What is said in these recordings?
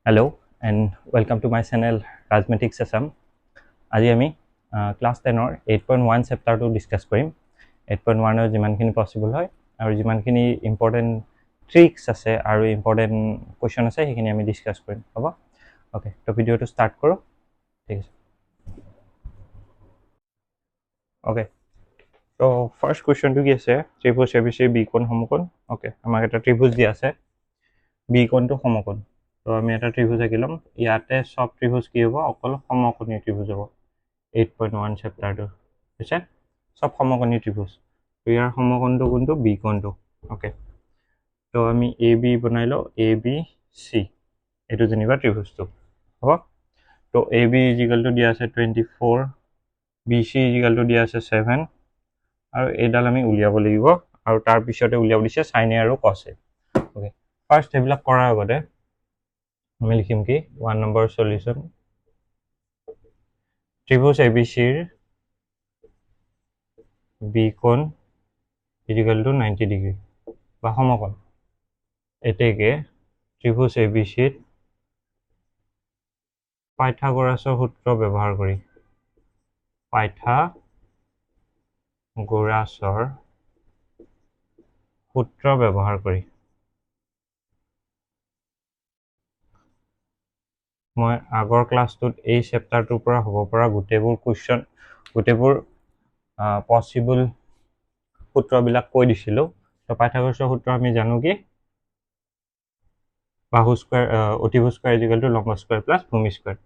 Hello and welcome to my channel Rajmathematics Assam. আজি আমি class 10 ৰ 8.1 চেপ্টাৰটো ডিসকাস কৰিম 8.1 ৰ যিমানখিনি পসিবল হয় আৰু যিমানখিনি ইম্পৰ্টেন্ট ট্ৰিক্স আছে আৰু ইম্পৰ্টেন্ট কোৱেশ্চন আছে সেইখিনি আমি ডিসকাস কৰিম হ'ব ওকে তো ভিডিওটো স্টাৰ্ট কৰো ঠিক আছে ওকে তো ফাৰ্স্ট কোৱেশ্চনটো কি আছে ত্ৰিভুজ ABC বি কোণ সমকোণ ওকে আমাক এটা ত্ৰিভুজ দিয়া আছে বি কোণটো সমকোণ তো আমি এটা ত্ৰিভুজ আঁকিলাম ইয়াতে সব ত্ৰিভুজ কি হ'ব অকল সমকোণী ত্ৰিভুজ হ'ব 8.1 চেপ্টাৰটো হৈছে সব সমকোণী ত্ৰিভুজ তো ইয়াৰ সমকোণটো কোনটো বি কোণটো ওকে তো আমি এ বি বনাইলো এ বি সি এটো যেনিবা ত্ৰিভুজটো হ'ব তো এ বি ইকুয়াল টু দিয়া আছে 24 বি সি ইকুয়াল টু দিয়া আছে 7 আৰু এডাল আমি উলিয়াব লাগিব আৰু তাৰ পিছতে উলিয়াব দিছে sin a আৰু cos a ওকে ফাৰ্স্ট এইবিলাক কৰাৰ আগতে আমি লিখিম কি 1 নম্বৰ সলিউশন ত্ৰিভুজ ABCৰ বি কোণ ইকুয়াল টু 90 ডিগ্ৰী বা সমকোণ এতেকে ত্ৰিভুজ ABCত পাইথাগোৰাছৰ সূত্ৰ ব্যৱহাৰ কৰি পাইথাগোৰাছৰ সূত্ৰ ব্যৱহাৰ কৰি মই আগৰ ক্লাছটোত এই চেপ্টাৰটোৰ পৰা হ'ব পৰা গোটেইবোৰ কোৱেশ্চন গোটেইবোৰ পসিবল সূত্ৰবিলাক কৈ দিছিলো তো পাইথাগোৰাছৰ সূত্ৰ আমি জানো কি বাহু স্কয়াৰ অতিভুজ স্কয়াৰ ইকুয়াল টু লম্ব স্কয়াৰ প্লাস ভূমি স্কয়াৰ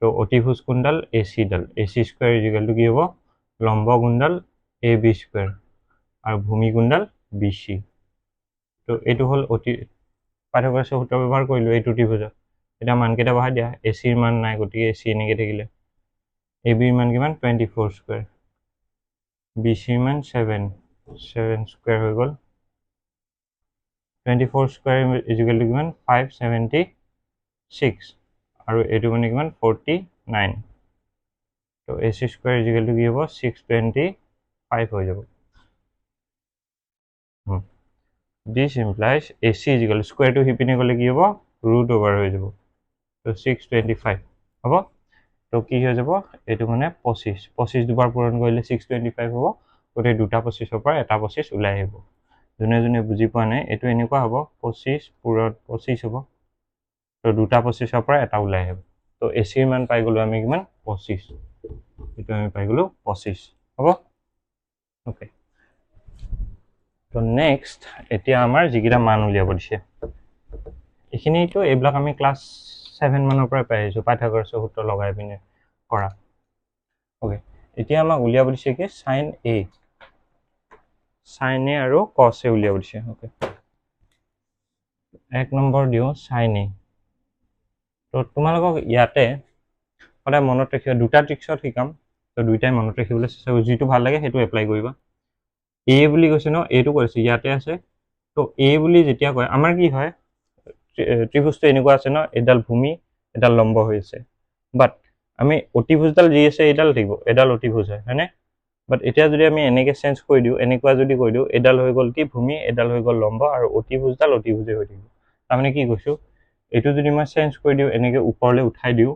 তো অতিভুজ কোণডাল AC ডাল AC স্কয়াৰ ইকুয়াল টু কি হ'ব লম্ব কোণডাল AB স্কয়াৰ আৰু ভূমি কোণডাল BC তো এটো হল পাইথাগোৰাছৰ সূত্ৰ ব্যৱহাৰ কৰিলো এইটো ত্ৰিভুজত এটা মান কেটা বহাই দিয়া AC ৰ মান নাই গতিকে AC এনেকে থাকিলে AB ৰ মান কিমান 24 স্কয়াৰ BC ৰ মান 7 স্কয়াৰ হৈ গল 24 স্কয়াৰ ইকুয়াল টু কিমান 576 আৰু এটো মানে কিমান 49 তো AC স্কয়াৰ ইকুয়াল টু কি হ'ব 625 হৈ যাব this implies AC equal square to হিপিনে গলে কি হ'ব root over হৈ যাব তো 625 হ'ব তো কি হৈ যাব এটো মানে 25 দুবাৰ পূৰণ কৰিলে 625 হ'ব গতে দুটা 25 ৰ পৰা এটা 25 ওলাই আহিব জনে জনে বুজি পোৱা নাই এটো এনেকুৱা হ'ব 25 পূৰণ 25 হ'ব তো দুটা 25 ৰ পৰা এটা ওলাই আহিব তো AC ৰ মান পাই গলো আমি কিমান 25 এটো আমি পাই গলো 25 হ'ব ওকে তো নেক্সট এতিয়া আমাৰ যিকিটা মান উলিয়াব দিছে এখিনিটো এইবিলাক আমি ক্লাস 7 মানৰ পৰা পাই আছো পাইথাগোৰাছৰ সূত্ৰ লগাই পিনে কৰা ওকে এতিয়া আমাক উলিয়াব দিছে কি sin a আৰু cos a উলিয়াব দিছে ওকে এক নম্বৰ দিও sin a তো তোমালোকক ইয়াতে সদায় মনত ৰাখিবা দুটা ট্ৰিক্সত শিকাম তো দুইটাই মনত ৰাখিবলৈ চেষ্টা কৰিবা যেটো ভাল লাগে হেতু এপ্লাই কৰিবা a বুলি কৈছে ন এটো কৰিছে ইয়াতে আছে তো a বুলি যেতিয়া কয় আমাৰ কি হয় ত্ৰিভুজটো এনেকুৱা আছে ন এডাল ভূমি এডাল লম্ব হৈছে বাট আমি অতিভুজডাল যি আছে এডাল থাকিব এডাল অতিভুজ হয় হয়নে বাট এতিয়া যদি আমি এনেকে চেঞ্জ কৰি দিও এনেকুৱা যদি কৈ দিও এডাল হৈ গল কি ভূমি এডাল হৈ গল লম্ব আৰু অতিভুজডাল অতিভুজে হৈ থাকিব তাৰমানে কি কৈছো এটো যদি মই চেঞ্জ কৰি দিও এনেকে ওপৰলে উঠাই দিও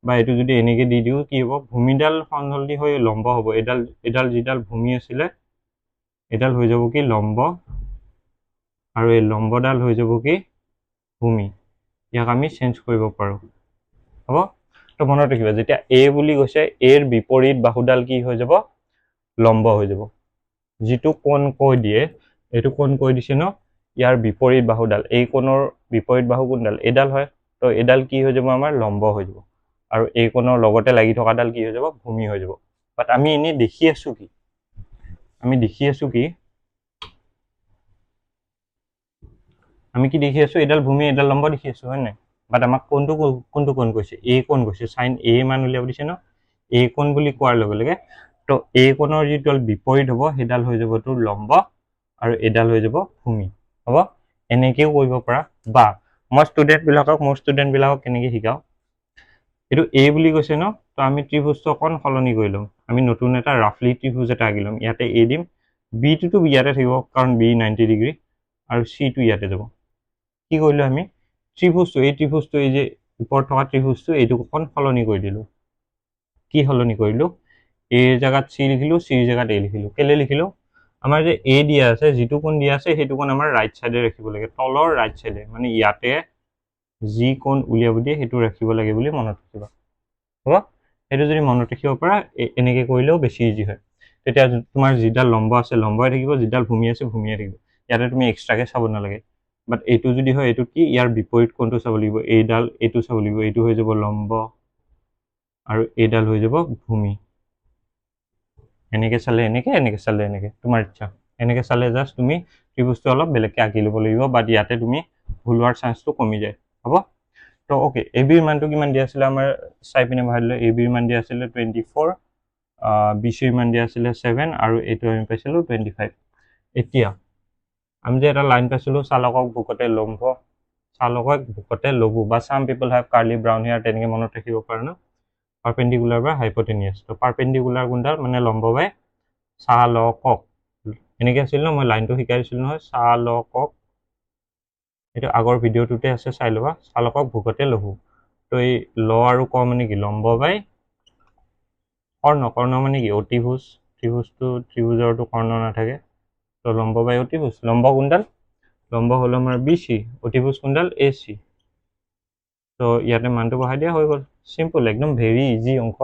বা এটো যদি এনেকে দি দিও কি হ'ব ভূমিডাল সলনি হৈ লম্ব হ'ব এডাল যিডাল ভূমি আছিল এডাল হৈ যাব কি লম্ব আৰু এই লম্বডাল হৈ যাব কি ভূমি ইয়াক আমি চেঞ্জ কৰিব পাৰো হ'ব তো মনত ৰাখিবা যেতিয়া a বুলি কৈছে a ৰ বিপৰীত বাহুডাল কি হৈ যাব লম্ব হৈ যাব যেটো কোণ কৈ দিয়ে এটো কোণ কৈ দিছে ন ইয়াৰ বিপৰীত বাহুডাল এই কোণৰ বিপৰীত বাহু কোণডাল এডাল হয় তো এডাল কি হৈ যাব আমাৰ লম্ব হৈ যাব আৰু এই কোণৰ লগতে লাগি থকাডাল কি হৈ যাব ভূমি হৈ যাব বাট আমি এনে দেখি আছো কি আমি দেখি আছো কি এডাল ভূমি এডাল লম্ব দেখি আছো হয় নাই বাট আমাক কোনটো কোণ কৈছে a কোণ কৈছে sin a মান উলিয়াব দিছে ন a কোণ বুলি কোৱাৰ লগে লগে তো a কোণৰ যিডাল বিপৰীত হ'ব হেডাল হৈ যাব তোৰ লম্ব আৰু এডাল হৈ যাব ভূমি হ'ব এনেকেও কৰিব পাৰা বা মই ষ্টুডেন্ট বিলাকক কেনেকৈ শিকাও এটো a বুলি কৈছে ন তো আমি ত্ৰিভুজটো অকন সলনি কৰি লম আমি নতুন এটা ৰাফলি ত্ৰিভুজ এটা আঁকি লম ইয়াতে a দিম b টো ইয়াতে থাকিব কাৰণ b 90 ডিগ্ৰী আৰু c টো ইয়াতে যাব কি কৰিলো আমি ত্ৰিভুজটো এই যে ওপৰত থকা ত্ৰিভুজটো এইটো অকণ সলনি কৰি দিলোঁ। কি সলনি কৰিলোঁ? এৰ জেগাত চি লিখিলোঁ, চিৰ জেগাত এ লিখিলোঁ। কেলে লিখিলোঁ? আমাৰ যে এ দিয়া আছে, যিটো কোণ দিয়া আছে সেইটো কোণ আমাৰ ৰাইট চাইডে ৰাখিব লাগে, তলৰ ৰাইট চাইডে, মানে ইয়াতে যি কোণ উলিয়াব দিয়ে সেইটো ৰাখিব লাগে বুলি মনত ৰাখিবা। হ'ব? সেইটো যদি মনত ৰাখিব পাৰা এনেকৈ কৰিলেও বেছি ইজি হয়। তেতিয়া তোমাৰ যিডাল লম্ব আছে লম্বই থাকিব, যিডাল ভূমি আছে ভূমিয়ে থাকিব। ইয়াতে তুমি এক্সট্ৰাকৈ চাব নালাগে। বাট এইটো যদি হয় এইটোত কি ইয়াৰ বিপৰীত কোণটো চাব লাগিব, এইডাল এইটো চাব লাগিব, এইটো হৈ যাব লম্ব আৰু এইডাল হৈ যাব ভূমি। এনেকৈ চালে এনেকৈ, এনেকৈ চালে এনেকৈ, তোমাৰ ইচ্ছা। এনেকৈ চালে জাষ্ট তুমি ত্ৰিভুজটো অলপ বেলেগকৈ আঁকি ল'ব লাগিব, বাট ইয়াতে তুমি ভুল হোৱাৰ চান্সটো কমি যায়। হ'ব? তো অ'কে, এ বিৰ মানটো কিমান দিয়া আছিলে আমাৰ চাই পিনে বহাই দিলোঁ। এ বিৰ মান দিয়া আছিলে 24, বি চিৰ মান দিয়া আছিলে 7 আৰু এইটো আমি পাইছিলোঁ 25। এতিয়া আমি যে এটা লাইন পাইছিলোঁ, চালকক বুকতে লম্ব, চালকক বুকতে লঘু, বা চাম পিপল হেভ কাৰ্লি ব্ৰাউন হেয়াৰ, তেনেকৈ মনত ৰাখিব পাৰে ন? পাৰ্পেণ্ডিকুলাৰ বা হাইপটেনিয়াছ। তো পাৰ্পেণ্ডিকুলাৰ কোনডাল? মানে লম্ব বাই চালকক। এনেকৈ আছিল ন, মই লাইনটো শিকাই দিছিলোঁ নহয়, চালকক। এইটো আগৰ ভিডিঅ'টোতে আছে, চাই ল'বা। চালকক ভোকতে লঘু। তো এই ল আৰু ক মানে কি? লম্ব বাই কৰ্ণ। কৰ্ণ মানে কি? অতিভুজ। ত্ৰিভুজৰটো কৰ্ণ নাথাকে। তো লম্ব বাই অতিভুজ। লম্ব কোনডাল? লম্ব হ'ল আমাৰ বি চি, অতিভুজ কোনডাল? এ চি। তো ইয়াতে মানটো বহাই দিয়া হৈ গ'ল। চিম্পল, একদম ভেৰি ইজি অংক।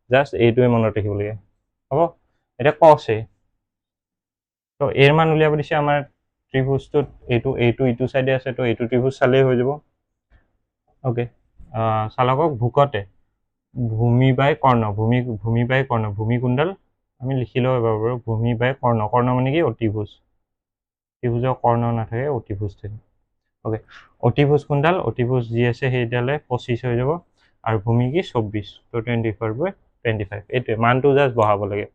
জাষ্ট এইটোৱে মনত ৰাখিব লাগে। হ'ব? এতিয়া কছে। তো এৰ মান উলিয়াব দিছে আমাৰ ত্ৰিভুজটোত, এইটো চাইডে আছে, তো এইটো ত্ৰিভুজ চালেই হৈ যাব। অ'কে, চালকক ভোকতে ভূমি বাই কৰ্ণ, ভূমি বাই কৰ্ণ, ভূমি কোনডাল আমি লিখি লওঁ এবাৰ বাৰু, ভূমি বাই কৰ্ণ। কৰ্ণ মানে কি? অতিভুজ। ত্ৰিভুজৰ কৰ্ণ নাথাকে, অতিভুজ থাকে। অ'কে, অতিভুজ কোনডাল? অতিভুজ যি আছে সেইডালে 25 হৈ যাব, আৰু ভূমি কি? 24। তো 24/25, এইটোৱে মানটো জাষ্ট বহাব লাগে।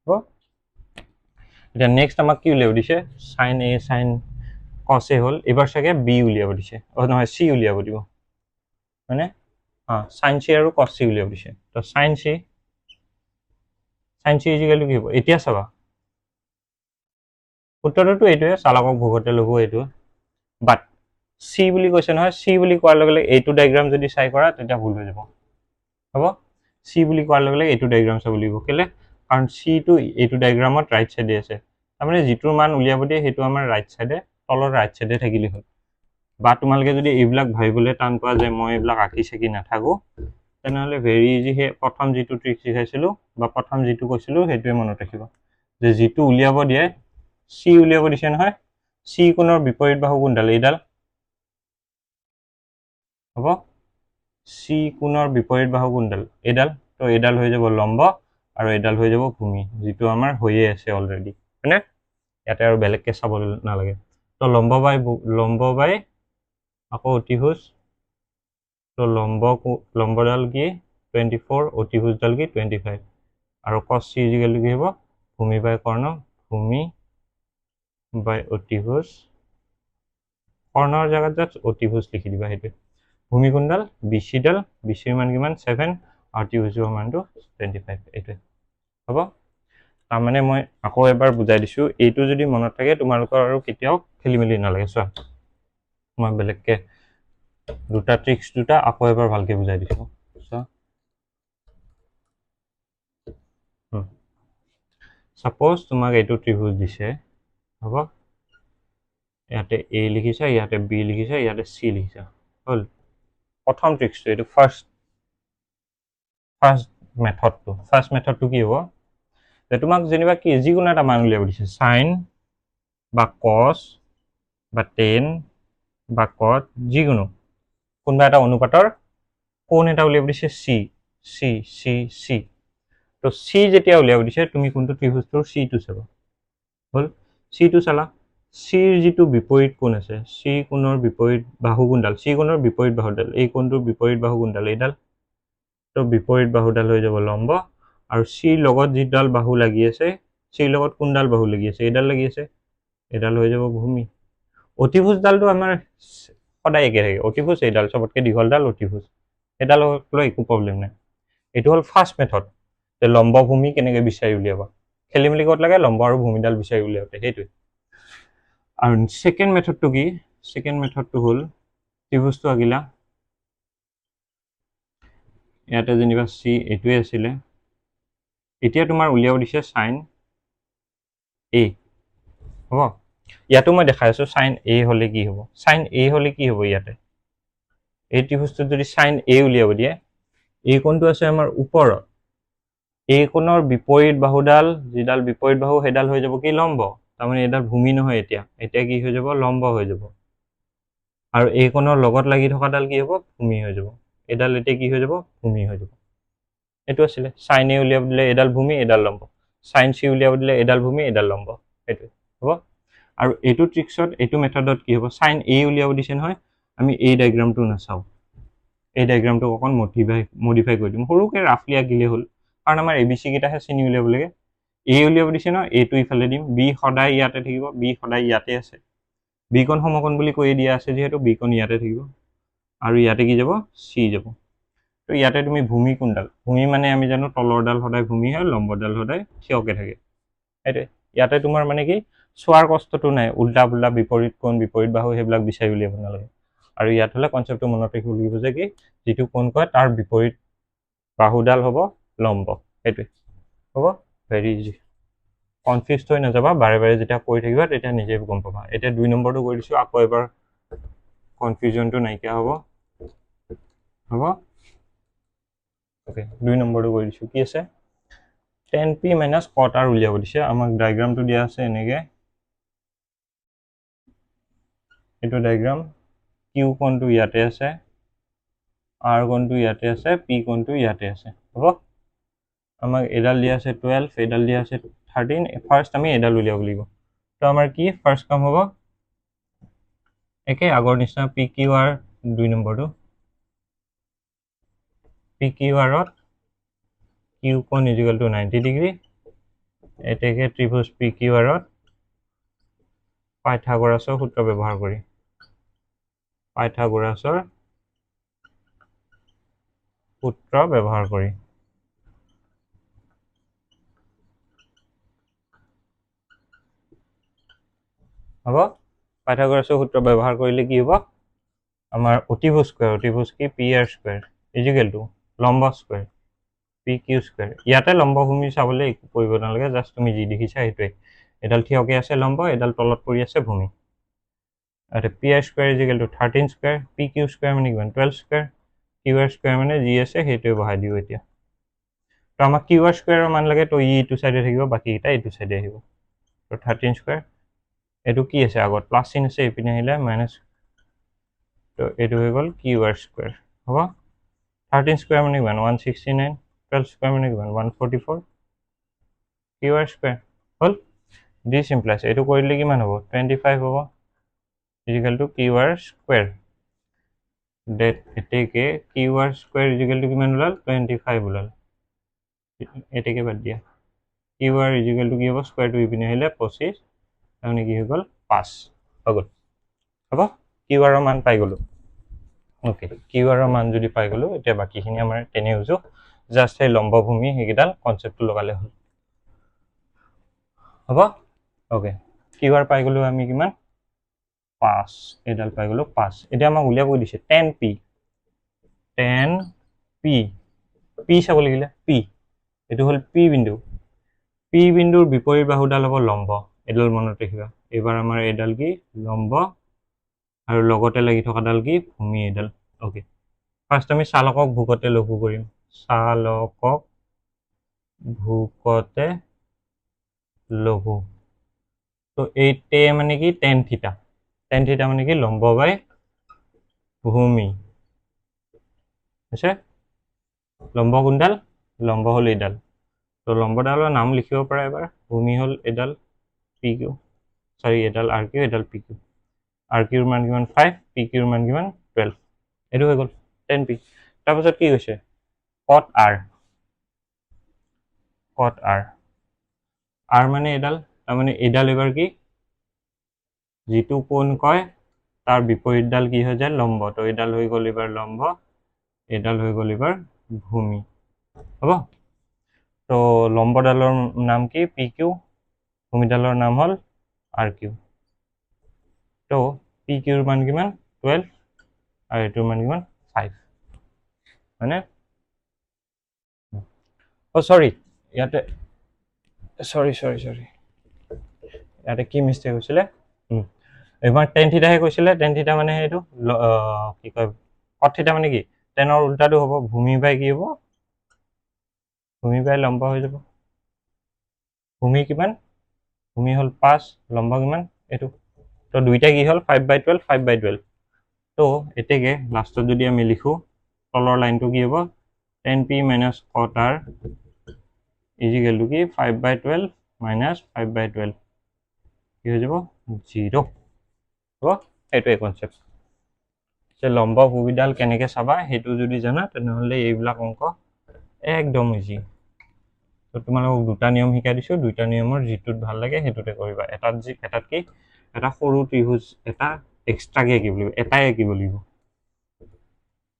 হ'ব? এতিয়া নেক্সট আমাক কি উলিয়াব দিছে? চাইন এ চাইন কছে হ'ল। এইবাৰ চাগে বি উলিয়াব দিছে, নহয় চি উলিয়াব দিব, মানে চাইন চি আৰু কছ চি উলিয়াব দিছে। তো চাইন চি ইজিকেলটো কি হ'ব? এতিয়া চাবা, উত্তৰটোতো এইটোৱে, চালকক ভোগতে লঘু, এইটো। বাট চি বুলি কৈছে নহয়, চি বুলি কোৱাৰ লগে লগে এইটো ডায়েগ্ৰাম যদি চাই কৰা তেতিয়া ভুল হৈ যাব। হ'ব? চি বুলি কোৱাৰ লগে লগে এইটো ডায়েগ্ৰাম চাব লাগিব। কেলে? কাৰণ চিটো এইটো ডায়েগ্ৰামত ৰাইট চাইডে আছে, তাৰমানে যিটোৰ মান উলিয়াব দিয়ে সেইটো আমাৰ ৰাইট চাইডে, তলৰ ৰাইট চাইডে থাকিলে হ'ল। বা তোমালোকে যদি এইবিলাক ভাবিবলৈ টান পোৱা যে মই এইবিলাক আঁকি চাকি নাথাকোঁ, তেনেহ'লে ভেৰি ইজি, সেই প্ৰথম যিটো ট্ৰিক শিকাইছিলোঁ বা প্ৰথম যিটো কৈছিলোঁ সেইটোৱে মনত ৰাখিবা, যে যিটো উলিয়াব দিয়ে, চি উলিয়াব দিছে নহয়, চি কোণৰ বিপৰীত বাহু কোনডাল? এইডাল। হ'ব? চি কোণৰ বিপৰীত বাহু কোনডাল? এইডাল। তো এইডাল হৈ যাব লম্ব আৰু এইডাল হৈ যাব ভূমি, যিটো আমাৰ হৈয়ে আছে অলৰেডি, হয়নে? ইয়াতে আৰু বেলেগকৈ চাব নালাগে। তো লম্ব বাই আকৌ অতিভুজ। তো লম্বডাল কি? 24, অতিভুজডাল কি? 25। আৰু কছ চি ইজিকেল কি হ'ব? ভূমি বাই কৰ্ণ, ভূমি বাই অতিভুজ, কৰ্ণৰ জেগাত জাষ্ট অতিভুজ লিখি দিবা, সেইটোৱে। ভূমি কোনডাল? বিচিডাল। বিচিৰ মান কিমান? 7, আৰু অতিভুজৰ মানটো 25, এইটোৱে। হ'ব? তাৰমানে মই আকৌ এবাৰ বুজাই দিছোঁ, এইটো যদি মনত থাকে তোমালোকৰ আৰু কেতিয়াও খেলি মেলি নালাগে। চোৱা, মই বেলেগকৈ দুটা ট্ৰিক্স আকৌ এবাৰ ভালকৈ বুজাই দিছোঁ। চোৱা, ছাপ'জ তোমাক এইটো ত্ৰিভুজ দিছে, হ'ব? ইয়াতে এ লিখিছা, ইয়াতে বি লিখিছা, ইয়াতে চি লিখিছা, হ'ল? প্ৰথম ট্ৰিক্সটো, এইটো ফাৰ্ষ্ট মেথডটো কি হ'ব? যে তোমাক যেনিবা কি যিকোনো এটা মান উলিয়াব দিছে, চাইন বা কছ বা টেন বা কট, যিকোনো কোনোবা এটা অনুপাতৰ কোণ এটা উলিয়াব দিছে, চি চি চি চি। তো চি যেতিয়া উলিয়াব দিছে, তুমি কোনটো ত্ৰিভুজটোৰ চিটো চাবা, হ'ল? চিটো চালা, চিৰ যিটো বিপৰীত কোণ আছে, চি কোণৰ বিপৰীত বাহু কোনডাল? চি কোণৰ বিপৰীত বাহুডাল, এই কোণটোৰ বিপৰীত বাহু কোনডাল? এইডাল। তো বিপৰীত বাহুডাল হৈ যাব লম্ব, আৰু চিৰ লগত যিডাল বাহু লাগি আছে, চিৰ লগত কোনডাল বাহু লাগি আছে? এইডাল লাগি আছে, এইডাল হৈ যাব ভূমি। অতিভুজডালটো আমাৰ সদায় একে থাকে, অতিভুজ এইডাল, চবতকৈ দীঘলডাল অতিভুজ, এইডালক লৈ একো প্ৰব্লেম নাই। এইটো হ'ল ফাৰ্ষ্ট মেথড, যে লম্ব ভূমি কেনেকৈ বিচাৰি উলিয়াবা। খেলি মেলি ক'ত লাগে? লম্ব আৰু ভূমিডাল বিচাৰি উলিয়াওঁতে, সেইটোৱে। আৰু ছেকেণ্ড মেথডটো কি? ছেকেণ্ড মেথডটো হ'ল ত্ৰিভুজটো আঁকিলা ইয়াতে যেনিবা চি এইটোৱে আছিলে এতিয়া তোমাৰ উলিয়াব দিছে সাইন এ হ'ব ইয়াতো মই দেখাই আছো সাইন এ হলে কি হ'ব সাইন এ হলে কি হ'ব ইয়াতে এই ত্ৰিভুজটোত যদি সাইন এ উলিয়াব দিয়ে এই কোণটো আছে আমাৰ ওপৰত এই কোণৰ বিপৰীত বাহুডাল যিডাল বিপৰীত বাহু সেইডাল হৈ যাব কি লম্ব তাৰমানে এইডাল ভূমি নহয় এতিয়া কি হৈ যাব লম্ব হৈ যাব আৰু এই কোণৰ লগত লাগি থকাডাল কি হ'ব ভূমি হৈ যাব এইডাল এতিয়া কি হৈ যাব ভূমি হৈ যাব এইটো আছিলে সাইন এ উলিয়াব দিলে এডাল ভূমি এডাল লম্ব সাইন চি উলিয়াব দিলে এডাল ভূমি এডাল লম্ব এইটো হ'ব আৰু এইটো ট্ৰিক্সত এইটো মেথডত কি হ'ব সাইন এ উলিয়াব দিছে নহয় আমি এই ডায়াগ্ৰামটো নাচাওঁ এই ডায়াগ্ৰামটো অকণ মডিফাই কৰি দিম সৰুকৈ ৰাফলি আঁকিলে হ'ল কাৰণ আমাৰ এ বি চি কেইটাহে চিনি উলিয়াব লাগে এ উলিয়াব দিছে ন এটো ইফালে দিম বি সদায় ইয়াতে থাকিব বি সদায় ইয়াতে আছে বিকোণ সমকোণ বুলি কৈ দিয়া আছে যিহেতু বিকোণ ইয়াতে থাকিব আৰু ইয়াতে কি যাব চি যাব তো ইয়াতে তুমি ভূমি কোনডাল ভূমি মানে আমি জানো তলৰডাল সদায় ভূমি হয় লম্বডাল সদায় থিয়কে থাকে সেইটোৱে ইয়াতে তোমাৰ মানে কি চোৱাৰ কষ্টটো নাই উল্টা পুল্টা বিপৰীত কোণ বিপৰীত বাহু সেইবিলাক বিচাৰি উলিয়াব নালাগে আৰু ইয়াত হ'লে কনচেপ্টটো মনত ৰাখিব লাগিব যে কি যিটো কোণ কয় তাৰ বিপৰীত বাহুডাল হ'ব লম্ব সেইটোৱে হ'ব ভেৰি ইজি কনফিউজ হৈ নাযাবা বাৰে বাৰে যেতিয়া কৰি থাকিবা তেতিয়া নিজে গম পাবা এতিয়া 2 নম্বৰটো কৰি দিছোঁ আকৌ এবাৰ কনফিউজনটো নাইকিয়া হ'ব ওকে 2 নম্বৰটো কৰি দিছোঁ কি আছে tan p minus cot r উলিয়াব দিছে আমাক ডায়াগ্ৰামটো দিয়া আছে এনেকৈ এইটো ডায়াগ্ৰাম q কোণটো ইয়াতে আছে r কোণটো ইয়াতে আছে p কোণটো ইয়াতে আছে হ'ব আমাক এডাল দিয়া আছে 12 এডাল দিয়া আছে 13 ফাৰ্ষ্ট আমি এডাল উলিয়াব লাগিব তো আমাৰ কি ফাৰ্ষ্ট কাম হ'ব একে আগৰ নিচিনা পি কিউ আৰ 2 নম্বৰটো পি কিউ আৰত কিউ কোণ ইজিকেল টু 90 ডিগ্ৰী এতেকে ত্ৰিভুজ পি কিউ আৰত পাইথাগোৰাছৰ সূত্ৰ ব্যৱহাৰ কৰি হ'ব পাইথাগোৰাছৰ সূত্ৰ ব্যৱহাৰ কৰিলে কি হ'ব আমাৰ অতিভুজ কি P R square equal to লম্ব স্কোৱাৰ পি কিউ স্কোৱাৰ ইয়াতে লম্বভূমি চাবলৈ একো কৰিব নালাগে জাষ্ট তুমি যি দেখিছা সেইটোৱে এডাল থিয়কে আছে লম্ব এডাল তলত পৰি আছে ভূমি আৰু P R square equal to 13 square P Q square মানে কিমান 12 স্কোৱাৰ কিউ আৰ স্কোৱাৰ মানে যি আছে সেইটোৱে বহাই দিওঁ এতিয়া তো আমাক কিউ আৰ স্কোৱাৰৰ মান লাগে তো ইটো চাইডে থাকিব বাকীকেইটা এইটো চাইডে আহিব তো 13 স্কোৱাৰ এইটো কি আছে আগত প্লাছ চিন আছে এইপিনে আহিলে মাইনাছ তো এইটো হৈ গ'ল কিউ আৰ স্কোৱাৰ হ'ব 13 স্কোৱাৰ মানে কিমান 169 12 স্কোৱাৰ মানে কিমান 144 কিউ আৰ স্কোৱাৰ হ'ল দিছ ইমপ্লাইজ এইটো কৰিলে কিমান হ'ব 25 হ'ব equal to Q R square ডেট এতেকে Q R square equal to কিমান ওলাল 25 ওলাল এতেকে বাদ দিয়া কিউ আৰ ইজিকেল টু কি হ'ব স্কোৱাৰটো ইপিনে আহিলে 25 তাৰমানে কি হৈ গ'ল 5 হৈ গ'ল হ'ব কিউ আৰৰ মান পাই গ'লোঁ ওকে কিউ আৰৰ মান যদি পাই গ'লোঁ এতিয়া বাকীখিনি আমাৰ তেনে হৈছোঁ জাষ্ট সেই লম্বভূমি সেইকেইডাল কনচেপ্টটো লগালে হ'ল হ'ব ওকে কিউ আৰ পাই গ'লোঁ আমি কিমান 5 এইডাল পাই গ'লোঁ 5 এতিয়া আমাক উলিয়াব দিছে tan p চাব লাগিলে p এইটো হ'ল p বিন্দু p বিন্দুৰ বিপৰীত বাহুডাল হ'ব লম্ব এডাল মনত ৰাখিবা এইবাৰ আমাৰ এডাল কি লম্ব আৰু লগতে লাগি থকাডাল কি ভূমি এডাল ওকে ফাৰ্ষ্ট আমি চালকক ভোকতে লঘু কৰিম চালকক ভোকতে লঘু তো এই টে মানে কি tan থিটা মানে কি লম্ব বাই ভূমি আছে লম্ব কোনডাল লম্ব হ'ল এইডাল তো লম্বডালৰ নাম লিখিব পাৰা এবাৰ ভূমি হ'ল এডাল পি কিউ সৰি এডাল আৰ কিউ এডাল পি কিউ আৰ কিউৰ মান কিমান 5 পি কিউৰ মান কিমান 12 এইটো হৈ গ'ল tan p তাৰপিছত কি হৈছে cot r মানে এডাল তাৰমানে এইডাল এবাৰ কি যিটো কোণ কয় তাৰ বিপৰীতডাল কি হৈ যায় লম্ব তো এইডাল হৈ গ'ল এবাৰ লম্ব এইডাল হৈ গ'ল এবাৰ ভূমি হ'ব তো লম্বডালৰ নাম কি পি কিউ ভূমিডালৰ নাম হ'ল আৰ কিউ তো পি কিউৰ মান কিমান 12 আৰু এইটোৰ মান কিমান 5 মানে সৰি ইয়াতে সৰি ইয়াতে কি মিষ্টেক হৈছিলে এইবাৰ টেন থিটাহে কৈছিলে টেন থিটা মানে সেইটো কি কয় কট থিটা মানে কি টেনৰ উল্টাটো হ'ব ভূমি বাই কি হ'ব ভূমি বাই লম্ব হৈ যাব ভূমি কিমান ভূমি হ'ল 5 লম্ব কিমান এইটো তো দুইটা কি হ'ল 5/12 তো এতেকে লাষ্টত যদি আমি লিখো তলৰ লাইনটো কি হ'ব 10p - cot r is equal two কি 5/12 - 5/12 কি হৈ যাব 0 হ'ব এইটোৱে কনচেপ্ট যে লম্ব ভূমিডাল কেনেকৈ চাবা সেইটো যদি জানা তেনেহ'লে এইবিলাক অংক একদম ইজি তো তোমালোকক দুটা নিয়ম শিকাই দিছোঁ দুইটা নিয়মৰ যিটোত ভাল লাগে সেইটোতে কৰিবা এটাত কি এটা সৰু ত্ৰিভুজ এটা এক্সট্ৰাকৈ আঁকিব লাগিব এটাই আঁকিব লাগিব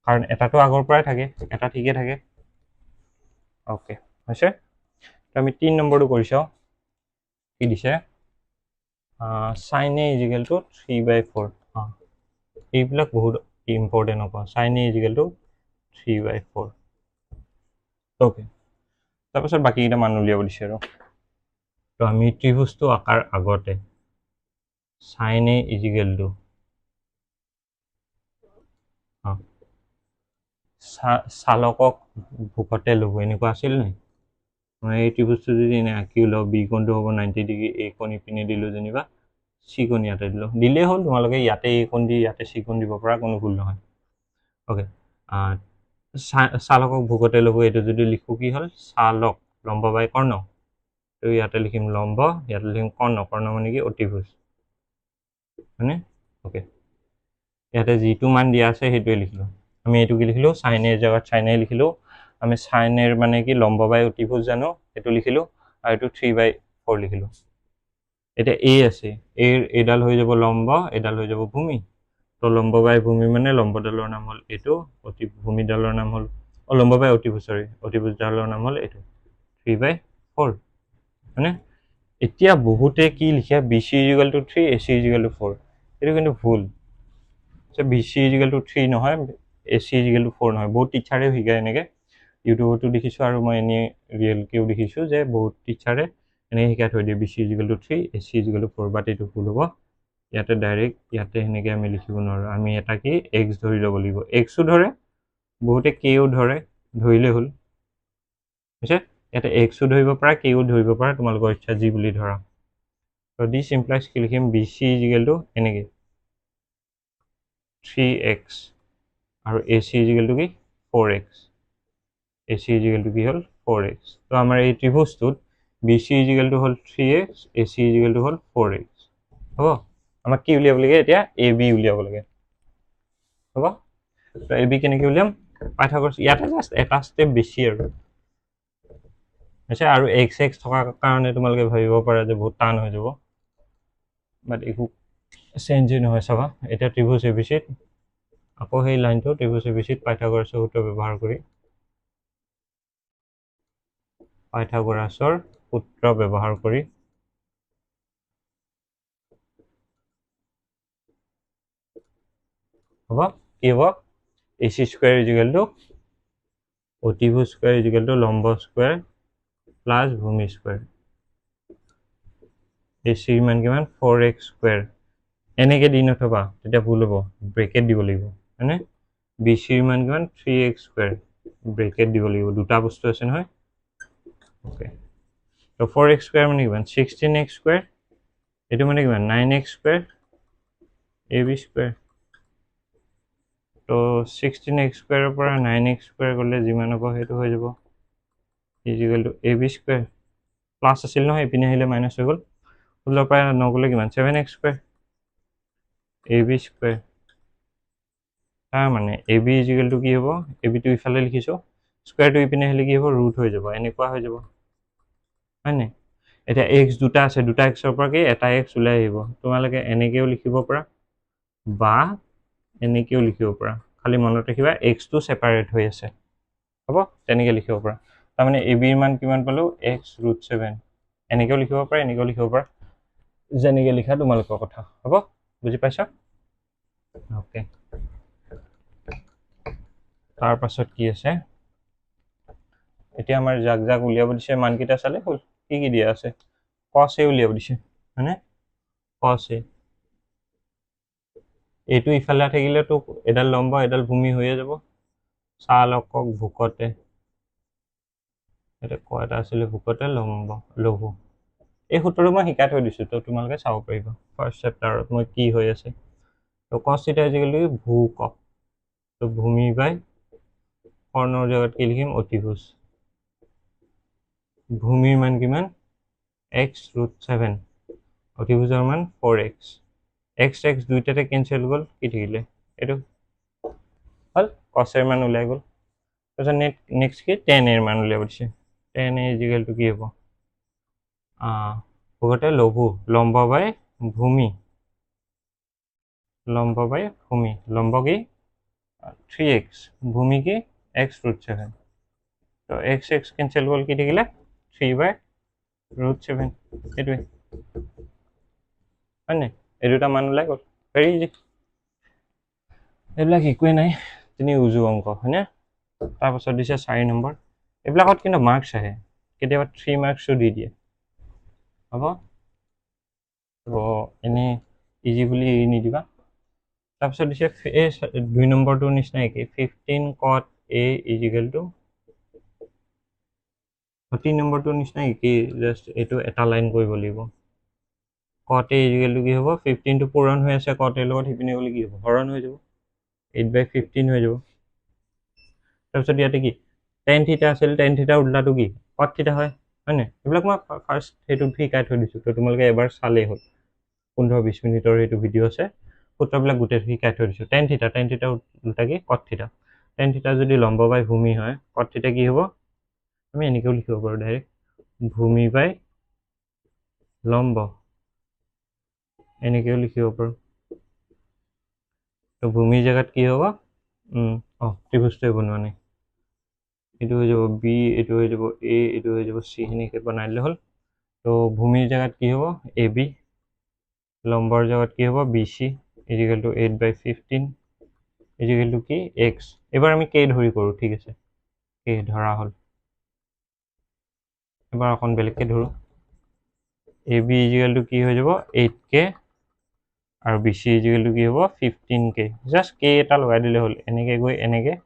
কাৰণ এটাটো আগৰ পৰাই থাকে এটা ঠিকে থাকে অ'কে হৈছে তো আমি 3 নম্বৰটো কৰি চাওঁ কি দিছে sin a ইজিকেল টু 3/4 এইবিলাক বহুত ইম্পৰ্টেণ্ট হ'ব sin a equal to 3/4 okay তাৰপাছত বাকীকেইটা মান উলিয়াব দিছে আৰু তো আমি ত্ৰিভুজটো আঁকাৰ আগতে sin a ইজিকেল টু চালকক ভোকতে ল'ব এনেকুৱা আছিল নে মই এই ত্ৰিভুজটো যদি এনে আঁকি লওঁ বি কোণটো হ'ব 90 ডিগ্ৰী এই কোণ ইপিনে দিলোঁ যেনিবা চি কোণ ইয়াতে দিলেই হ'ল তোমালোকে ইয়াতে এই কোণ দি ইয়াতে চি কোণ দিব পৰা কোনো ভুল নহয় অ'কে চালকক ভোকতে ল'ব এইটো যদি লিখোঁ কি হ'ল চালক লম্ব বাই কৰ্ণ তো ইয়াতে লিখিম লম্ব ইয়াতে লিখিম কৰ্ণ কৰ্ণ মানে কি অতিভুজ হয়নে অ'কে ইয়াতে যিটো মান দিয়া আছে সেইটোৱে লিখিলোঁ আমি এইটো কি লিখিলোঁ sin a জেগাত sin a লিখিলোঁ আমি sin a মানে কি লম্ব বাই অতিভুজ জানো সেইটো লিখিলোঁ আৰু এইটো 3/4 লিখিলোঁ এতিয়া a আছে এইডাল হৈ যাব লম্ব এইডাল হৈ যাব ভূমি তো লম্ব বাই ভূমি মানে লম্বডালৰ নাম হ'ল এইটো ভূমিডালৰ নাম হ'ল লম্ব বাই অতিভুজ অতিভুজডালৰ নাম হ'ল এইটো 3/4 মানে এতিয়া বহুতে কি লিখে BC equal to 3 AC equal to 4 এইটো কিন্তু ভুল BC ইজিকেল টু 3 নহয় AC ইজিকেল টু 4 নহয় বহুত টিচাৰেও শিকায় এনেকৈ ইউটিউবতো দেখিছোঁ আৰু মই এনেই ৰিয়েলকৈও দেখিছোঁ যে বহুত টিচাৰে এনেকৈ শিকাই থৈ দিয়ে BC equal to 3 AC equal to 4 but এইটো ভুল হ'ব ইয়াতে ডাইৰেক্ট ইয়াতে সেনেকৈ আমি লিখিব নোৱাৰোঁ আমি এটা কি এক্স ধৰি ল'ব লাগিব এক্সো ধৰে বহুতে কেও ধৰিলেই হ'ল হৈছে ইয়াতে এক্সো ধৰিব পাৰা কেও ধৰিব পাৰা তোমালোকৰ ইচ্ছা যি বুলি ধৰা তো দিছ ইমপ্লাইজ কি লিখিম BC ইজিকেল টু এনেকৈ 3x আৰু AC ইজিকেল টু কি 4x AC ইজিকেল টু কি হ'ল 4x তো আমাৰ এই ত্ৰিভুজটোত BC ইজিকেল টু হ'ল 3x AC ইজিকেল টু হ'ল 4x হ'ব আমাক কি উলিয়াব লাগে এতিয়া AB উলিয়াব লাগে হ'ব তো AB কেনেকৈ উলিয়াম পাইথাগোৰাছ ইয়াতে জাষ্ট এটা ষ্টেপ বেছি আৰু হৈছে আৰু x থকাৰ কাৰণে তোমালোকে ভাবিব পাৰা যে বহুত টান হৈ যাব বাট একো চেঞ্জেই নহয় চাবা এতিয়া ত্ৰিভুজ ABCত আকৌ সেই লাইনটো ত্ৰিভুজ ABCত পাইথাগোৰাছৰ সূত্ৰ ব্যৱহাৰ কৰি পাইথাগোৰাছৰ সূত্ৰ ব্যৱহাৰ কৰি হ'ব কি হ'ব AC স্কোৱাৰ ইজিকেল টু অতিভুজ স্কোৱাৰ ইজিকেল টু লম্ব স্কোৱাৰ প্লাছ ভূমি স্কোৱাৰ AC মান কিমান 4x স্কোৱাৰ এনেকৈ দি নথবা তেতিয়া ভুল হ'ব ব্ৰেকেট দিব লাগিব হয়নে BC মান কিমান 3x স্কোৱাৰ ব্ৰেকেট দিব লাগিব দুটা বস্তু আছে নহয় অ'কে তো 4x স্কোৱাৰ মানে কিমান 16x স্কোৱাৰ এইটো মানে কিমান 9x স্কোৱাৰ AB স্কোৱাৰ তো 16x স্কোৱাৰৰ পৰা 9x স্কোৱাৰ গ'লে যিমান হ'ব সেইটো হৈ যাব equal to AB square plus আছিল নহয় এইপিনে আহিলে মাইনাছ হৈ গ'ল 16 পৰা নগ'লে কিমান 7x স্কোৱাৰ AB স্কোৱাৰ তাৰ মানে AB ইজিকেল টু কি হ'ব ABটো ইফালে লিখিছোঁ স্কোৱাৰটো ইপিনে আহিলে কি হ'ব ৰুট হৈ যাব এনেকুৱা হৈ যাব হয়নে এতিয়া x দুটা আছে দুটা এক্সৰ পৰা কি এটা x ওলাই আহিব তোমালোকে এনেকৈও লিখিব পাৰা বা এনেকৈও লিখিব পাৰা খালি মনত ৰাখিবা xটো ছেপাৰেট হৈ আছে হ'ব তেনেকৈ লিখিব পাৰা তাৰমানে ABৰ মান কিমান পালোঁ x√7 এনেকৈও লিখিব পাৰা এনেকৈও লিখিব পাৰা যেনেকৈ লিখা তোমালোকৰ কথা হ'ব বুজি পাইছা অ'কে তাৰ পাছত কি আছে এতিয়া আমাৰ জাক জাক উলিয়াব দিছে মানকেইটা চালে হ'ল কি দিয়া আছে cos a উলিয়াব দিছে হয়নে cos a এইটো ইফালে থাকিলেতো এডাল লম্ব এডাল ভূমি হৈয়ে যাব চালকক ভোকতে এটা ক এটা আছিলে ভোকতে লম্ব লঘু এই সূত্ৰটো মই শিকাই থৈ দিছোঁ তো তোমালোকে চাব পাৰিবা ফাৰ্ষ্ট চেপ্টাৰত মই কি হৈ আছে তো cos থিটা আজিকালি ভূক তো ভূমি বাই কৰ্ণৰ জেগাত কি লিখিম অতিভুজ ভূমিৰ মান কিমান x√7 অতিভুজৰ মান 4x x দুইটাতে কেঞ্চেল গ'ল কি থাকিলে এইটো হ'ল cosৰ মান ওলাই গ'ল তাৰপিছত নেক্সট কি tan এৰ মান উলিয়াব দিছে tan a ইজিকেলটো কি হ'ব ভূগতে লঘু লম্ব বাই ভূমি লম্ব কি 3x ভূমি কি x√7 তো x কেঞ্চেল গ'ল কি থাকিলে 3/√7 এইটোৱে হয় নাই এই দুটা মান ওলাই গ'ল ভেৰি ইজি এইবিলাক একোৱেই নাই তিনি উজু অংক হয়নে তাৰপাছত দিছে 4 নম্বৰ এইবিলাকত কিন্তু মাৰ্কছ আহে কেতিয়াবা 3 মাৰ্কছো দি দিয়ে হ'ব তো এনেই ইজি বুলি এৰি নিদিবা তাৰপিছত দিছে এই 2 নম্বৰটোৰ নিচিনা একেই 15 cot a ইজিকেলটো 3 নম্বৰটোৰ নিচিনা একেই জাষ্ট এইটো এটা লাইন কৰিব লাগিব cot a ইজিকেলটো কি হ'ব 15 টো পূৰণ হৈ আছে cot a লগত সিপিনে গ'লে কি হ'ব হৰণ হৈ যাব 8/15 হৈ যাব তাৰপিছত ইয়াতে কি tan থিটা আছিল tan থিটা উল্টাটো কি cot থিটা হয় হয়নে এইবিলাক মই ফাৰ্ষ্ট সেইটো শিকাই থৈ দিছোঁ তো তোমালোকে এবাৰ চালেই হ'ল 15-20 মিনিটৰ এইটো ভিডিঅ' আছে সূত্ৰবিলাক গোটেই শিকাই থৈ দিছোঁ tan থিটা উল্টা কি cot থিটা tan থিটা যদি লম্ব বাই ভূমি হয় cot থিটা কি হ'ব আমি এনেকৈও লিখিব পাৰোঁ ডাইৰেক্ট ভূমি বাই লম্ব এনেকৈও লিখিব পাৰোঁ তো ভূমিৰ জেগাত কি হ'ব ত্ৰিভুজটোৱে বনোৱা নাই এইটো হৈ যাব বি এইটো হৈ যাব এ এইটো হৈ যাব চি সেনেকৈ বনাই দিলে হ'ল তো ভূমিৰ জেগাত কি হ'ব এ বি লম্বৰ জেগাত কি হ'ব বি চি ইজিকেলটো 8/15 ইজিকেলটো কি এক্স এবাৰ আমি কে ধৰি কৰোঁ ঠিক আছে কে ধৰা হ'ল এবাৰ অকণ বেলেগকৈ ধৰোঁ এ বি ইজিকেলটো কি হৈ যাব 8k আৰু বি চি ইজিকেলটো কি হ'ব 15k জাষ্ট কে এটা লগাই দিলে হ'ল এনেকৈ গৈ এনেকৈ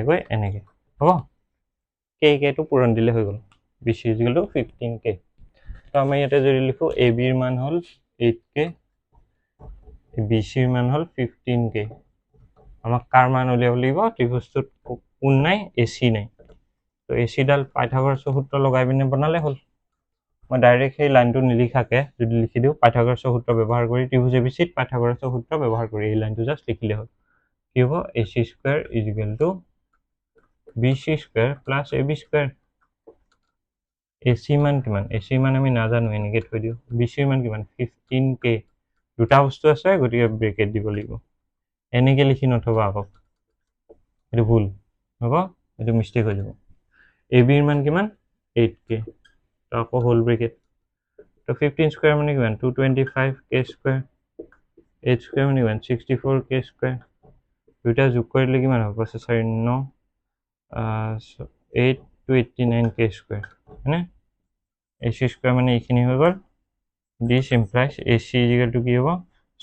গৈ এনেকৈ হ'ব কে টো পূৰণ দিলে হৈ গ'ল বি চি ইজিকেলটো 15k তো আমি ইয়াতে যদি লিখোঁ এ বিৰ মান হ'ল 8k বি চিৰ মান হ'ল 15k আমাক কাৰ মান উলিয়াব লাগিব ত্ৰিভুজটোত কোন নাই এ চি নাই তো এ চিডাল পাইথাগোৰাছৰ সূত্ৰ লগাই পিনে বনালে হ'ল মই ডাইৰেক্ট সেই লাইনটো নিলিখাকৈ যদি লিখি দিওঁ পাইথাগোৰাছৰ সূত্ৰ ব্যৱহাৰ কৰি ত্ৰিভুজ এ বি চিত পাইথাগোৰাছৰ সূত্ৰ ব্যৱহাৰ কৰি এই লাইনটো জাষ্ট লিখিলে হ'ল কি হ'ব এ চি স্কুৱেৰ ইজিকেলটো B C square plus A B square A C মান কিমান এ চি মান আমি নাজানো এনেকৈ থৈ দিওঁ বি চিৰ মান কিমান 15k দুটা বস্তু আছে গতিকে ব্ৰেকেট দিব লাগিব এনেকৈ লিখি নথবা আকৌ এইটো ভুল হ'ব এইটো মিষ্টেক হৈ যাব এ বিৰ মান কিমান 8k তো আকৌ হোল ব্ৰেকেট তো 15 স্কুৱেৰ মানে কিমান 225k স্কুৱেৰ 8 স্কুৱেৰ মানে কিমান 64k স্কুৱেৰ দুইটা যোগ কৰিলে কিমান হ'ব 4 9 8 to 89k স্কুৱেৰ হয়নে এ চি স্কুৱেৰ মানে এইখিনি হৈ গ'ল দিছ ইমপ্লাইজ এ চি ইজিকেলটো কি হ'ব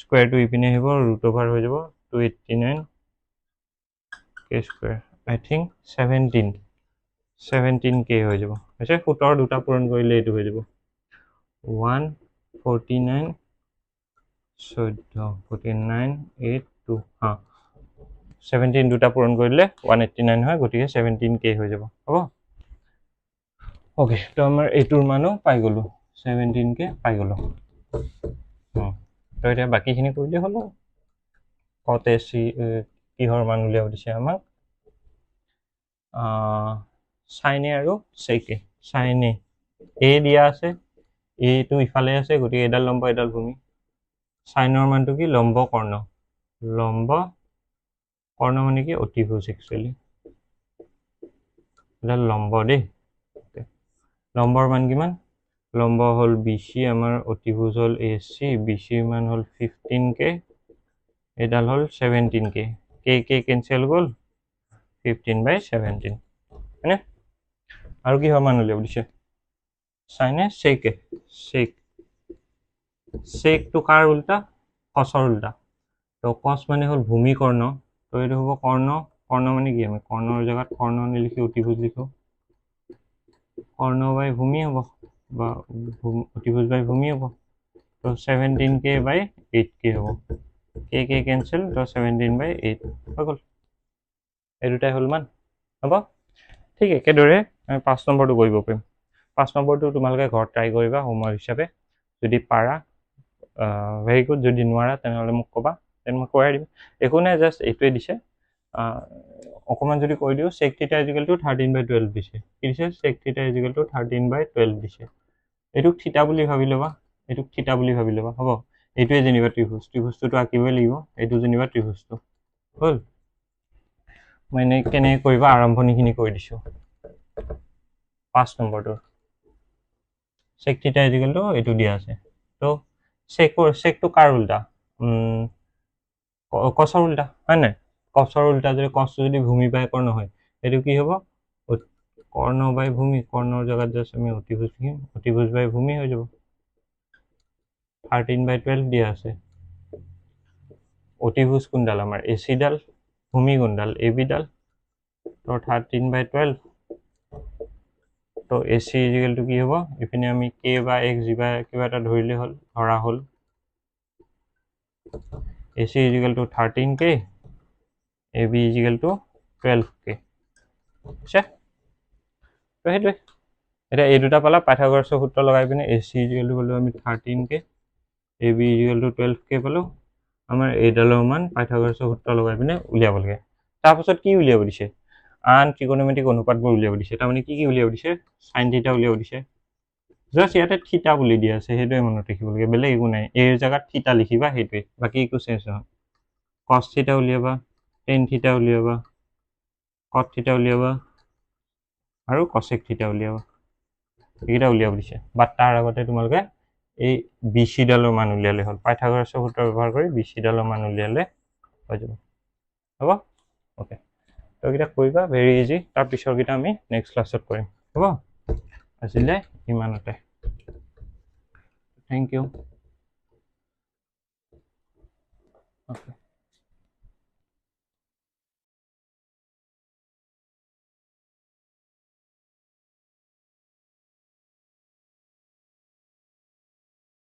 স্কুৱেৰটো ইপিনে আহিব ৰুট অভাৰ হৈ যাব 289k স্কুৱেৰ আই থিংক 17k হৈ যাব হৈছে 17 দুটা পূৰণ কৰিলে এইটো হৈ যাব 149 8 2 17 দুটা পূৰণ কৰিলে 189 হয় গতিকে 17k হৈ যাব হ'ব অ'কে তো আমাৰ এইটোৰ মানো পাই গ'লোঁ 17k পাই গ'লোঁ তো এতিয়া বাকীখিনি কৰিলে হ'ল কত এ চি কিহৰ মান উলিয়াব দিছে আমাক চাইনে আৰু চেকে চাইনে এ দিয়া আছে এইটো ইফালে আছে গতিকে এডাল লম্ব এডাল ভূমি চাইনৰ মানটো কি লম্ব কৰ্ণ মানে কি অতিভুজ একচুৱেলি এডাল লম্ব দেই লম্বৰ মান কিমান লম্ব হ'ল বি চি আমাৰ অতিভুজ হ'ল এ চি বি চিৰ মান হ'ল 15k এডাল হ'ল 17k কে কেঞ্চেল গ'ল 15/17 হয়নে আৰু কি হয় মান উলিয়াব দিছে চাইনে চেকে চেক চেকটো কাৰ উল্টা কছৰ উল্টা তো কছ মানে হ'ল ভূমিকৰ্ণ তো এইটো হ'ব কৰ্ণ কৰ্ণ মানে কি আমি কৰ্ণৰ জেগাত কৰ্ণ নিলিখি অতিভুজ লিখোঁ কৰ্ণ বাই ভূমি হ'ব বা অতিভুজ বাই ভূমি হ'ব তো 17k/8k হ'ব k কেঞ্চেল তো 17/8 হৈ গ'ল এই দুটাই হ'ল মান হ'ব ঠিক একেদৰে আমি 5 নম্বৰটো কৰিব পাৰিম 5 নম্বৰটো তোমালোকে ঘৰত ট্ৰাই কৰিবা হোমৱৰ্ক হিচাপে যদি পাৰা ভেৰি গুড যদি নোৱাৰা তেনেহ'লে মোক ক'বা দেন মই কৰাই দিম একো নাই জাষ্ট এইটোৱে দিছে অকণমান যদি কৈ দিওঁ sec θ = 13/12 দিছে কি দিছে sec θ = 13/12 দিছে এইটোক থিতা বুলি ভাবি ল'বা এইটোক থিতা বুলি ভাবি ল'বা হ'ব এইটোৱে যেনিবা ত্ৰিভুজটোতো আঁকিবই লাগিব এইটো যেনিবা ত্ৰিভুজটো হ'ল মই এনেই কেনেকৈ কৰিবা আৰম্ভণিখিনি কৈ দিছোঁ 5 নম্বৰটোৰ sec θ = এইটো দিয়া আছে তো চেকটো কাৰ উল্টা কছৰ উল্টা হয় নাই কছৰ উল্টা যদি কছটো যদি ভূমি বাই কৰ্ণ হয় এইটো কি হ'ব কৰ্ণ বাই ভূমি কৰ্ণৰ জেগাত জাষ্ট আমি অতিভুজ লিখিম অতিভুজ বাই ভূমি হৈ যাব 13/12 দিয়া আছে অতিভুজ কোনডাল আমাৰ এচিডাল ভূমি কোনডাল এবি ডাল তো 13/12 তো এচি ইজিকেলটো কি হ'ব ইপিনে আমি কে বা এক্স কিবা এটা ধৰিলে হ'ল ধৰা হ'ল AC = 13k AB = 12k বুজিছে তো সেইটোৱে এতিয়া এই দুটা পালা পাইথাগোৰাছৰ সূত্ৰ লগাই পিনে AC = পালোঁ আমি 13k AB = 12k পালোঁ আমাৰ এইডালৰ মান পাইথাগোৰাছৰ সূত্ৰ লগাই পিনে উলিয়াব লাগে তাৰপাছত কি উলিয়াব দিছে আন ত্ৰিকোণমিতিক অনুপাতবোৰ উলিয়াব দিছে তাৰমানে কি উলিয়াব দিছে সাইন থিটা উলিয়াব দিছে জাষ্ট ইয়াতে থিটা বুলি দিয়া আছে সেইটোৱে মনত ৰাখিব লাগে বেলেগ একো নাই এই জেগাত থিটা লিখিবা সেইটোৱে বাকী একো চেঞ্জ নহয় cos থিটা উলিয়াবা tan থিটা উলিয়াবা cot থিটা উলিয়াবা আৰু cosec থিটা উলিয়াবা এইকেইটা উলিয়াব দিছে বাট তাৰ আগতে তোমালোকে এই BC ডালৰ মান উলিয়ালে হ'ল পাইথাগোৰাছৰ সূত্ৰ ব্যৱহাৰ কৰি BC ডালৰ মান উলিয়ালে হৈ যাব হ'ব ওকে তো এইকেইটা কৰিবা ভেৰি ইজি তাৰ পিছৰকেইটা আমি নেক্সট ক্লাছত কৰিম হ'ব আজিলে ইমানতে থেংক ইউ Okay.